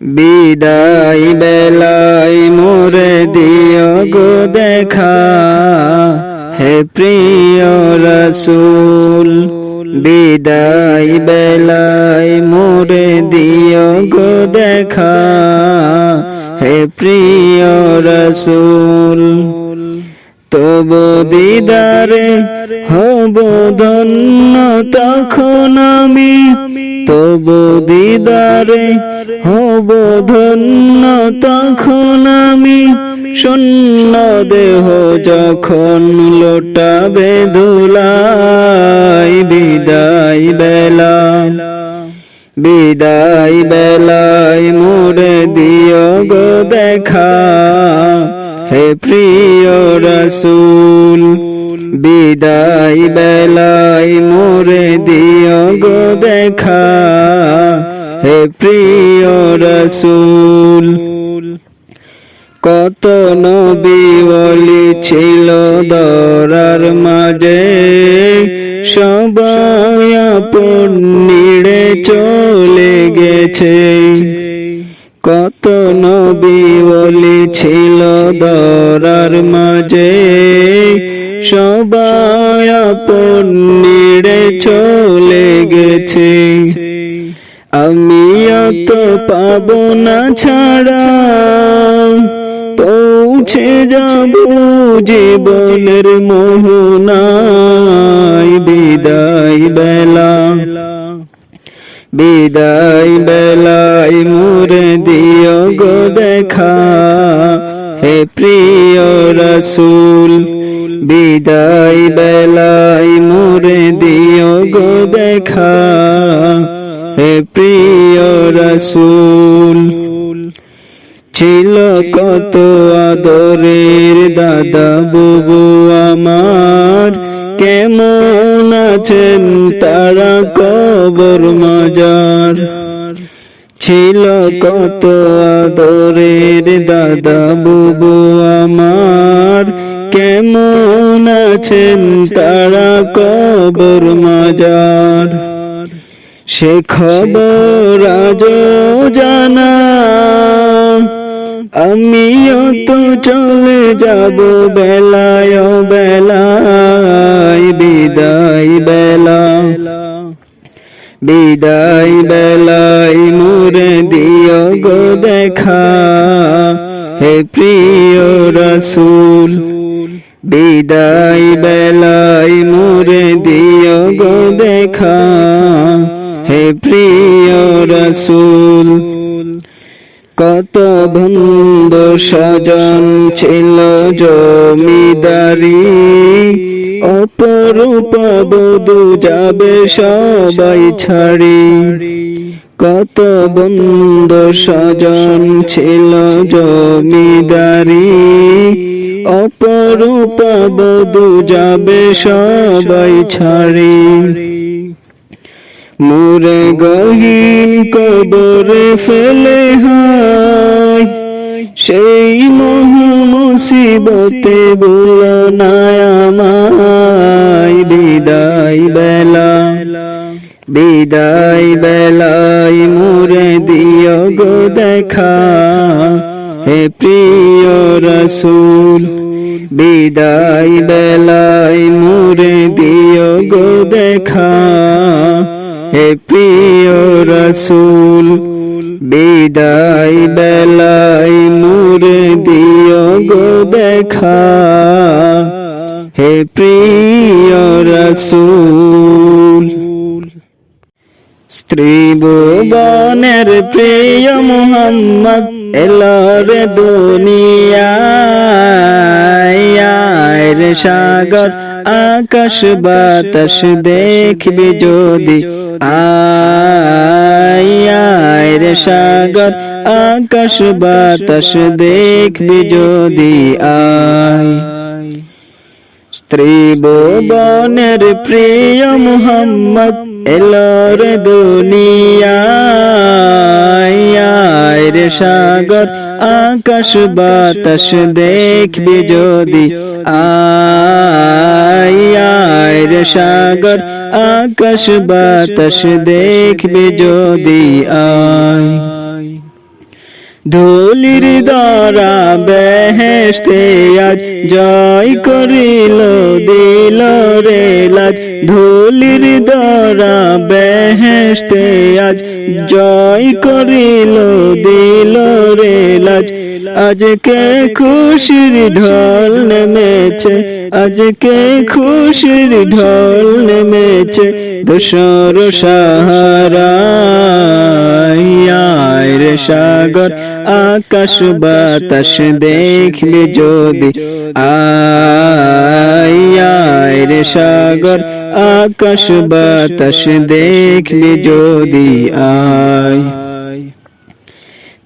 বিদায় বেলায় মোরে দিও গো দেখা, হে প্রিয় রাসূল। বিদায় বেলায় মোরে দিও গো দেখা, হে প্রিয় রাসূল। তবু দিদারে হব ধন্য তখন আমি, তবু দিদারে হব ধন্য তখন আমি। শূন্য দেহ যখন লোটাবে ধুলাই, বিদায় বেলা বিদায় বেলায় মোরে দিও গো দেখা, হে প্রিয় রাসূল। বিদায় বেলায় মোরে দিও গো দেখা, হে প্রিয় রাসূল। কত নবী ওলি ছিল দরার মাঝে, সবাই আপন নিড়ে চলে গেছে। কত নবী ওলি ছিল দরার মাঝে, সবাই আপন নিড়ে চলে গেছে। আমিও তো পাবো না ছাড়া, পৌঁছে যাব জীবনের মোহনায়। বিদায় বেলা বিদায় বেলায় মোরে দিও গো দেখা, হে প্রিয় রাসূল। বিদায় বেলায় মোরে দিও গো দেখা, হে প্রিয় রাসূল। ছিল কত আদরের দাদা বুবু আমার, কেমন আছেন তারা কবর মাজার। ছিল কত আদরের দাদা বুবু আমার, কেমন আছেন তারা কবর মাজার। সে খবর আজও জানা, আমিও তো চলে যাব বেলায় বেলায়। বিদায় বেলা বিদায় বেলায় মোরে দিও গো দেখা, হে প্রিয় রাসূল। বিদায় বেলায় মোরে দিও গো দেখা, হে প্রিয় রাসূল। কত বন্ধু স্বজন ছিল জমিদারি, অপরূপ বধূ যাবে সবাই ছাড়ি। কত বন্ধু স্বজন ছিল জমিদারি, অপরূপ বধূ যাবে সবাই ছাড়ি। মোরে গহীন কবরে ফেলে হায়, সেই মহা মুসিবতে বলো না আমায়। বিদায় বেলা বিদায় বেলায় মোরে দিও গো দেখা, হে প্রিয় রাসূল। বিদায় বেলায় মোরে দিও গো দেখা, হে প্রিয় রাসূল। বিদায় বেলায় মোরে দিও গো দেখা, হে প্রিয় রাসূল। স্ত্রী ভুবনের প্রিয় মুহাম্মদ এলোর দুনিয়ায়। রে সাগর আকাশ বাতাস দেখবি যদি আয়। রে সাগর আকাশ বাতাস দেখবি যদি আয়। স্ত্রী ভুবনের প্রিয় মুহাম্মদ এলোর দুনিয়ায়। রে সাগর আকাশ বাতাস দেখবি যদি আয়। রে সাগর আকাশ বাতাস দেখবি যদি আয়। ধুলির দ্বারা বেহেশতে আজ জয় করিল দিল রে লাজ ধুলির দ্বারা বেহেশতে আজ জয় করিল দিল রে লাজ আজকে খুশির ঢল নেমেছে আজকে খুশির ঢল নেমেছে দোসর সাহারায় রে সাগর আকাশ বাতাস দেখবি যদি আয় রে সাগর আকাশ বাতাস দেখবি যদি আয়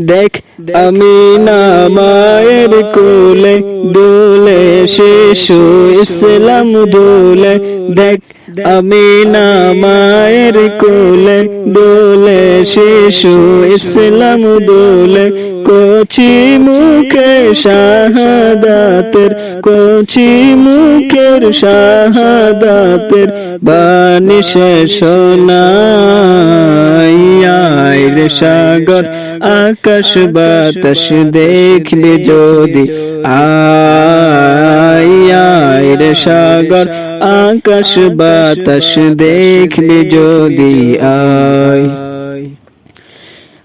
দেখ আমিনা মায়ের কোলে দোলে শিশু ইসলাম দোলে দেখ আমিনা মায়ের কোলে দোলে শিশু ইসলাম দোলে কচি মুখে শাহাদাতের কচি মুখের শাহাদাতের বাণী শেষ নাই রে সাগর আকাশ বাতাস দেখবি যদি আয় রে সাগর আকাশ বাতাস দেখবি যদি আয়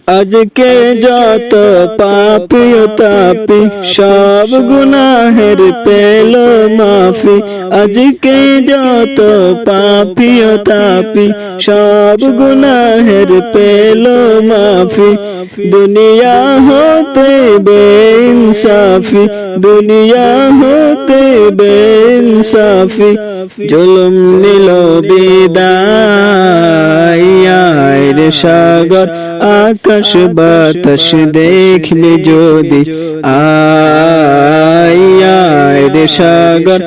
আজকে যত পাপী তাপি সব গুনাহের পেল মাফি আজকে যত পাপী তাপি সব গুনাহের পেল মাফি দুনিয়া হতে বেইনসাফি দুনিয়া হতে বেইনসাফি জুলুম নিল বিদায় রে সাগর আকাশ বাতাস দেখবি যদি আয় রে সাগর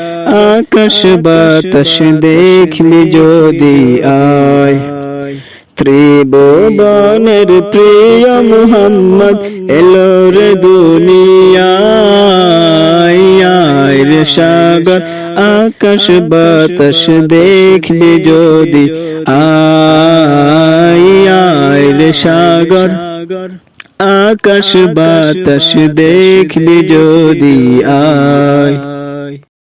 আকাশ বাতাস দেখবি যদি আয় ত্রিভুবনের প্রিয় মুহাম্মদ এলো রে দুনিয়ায় রে সাগর আকাশ বাতাস দেখবি যদি আয় রে সাগর আকাশ বাতাস দেখবি যদি আয়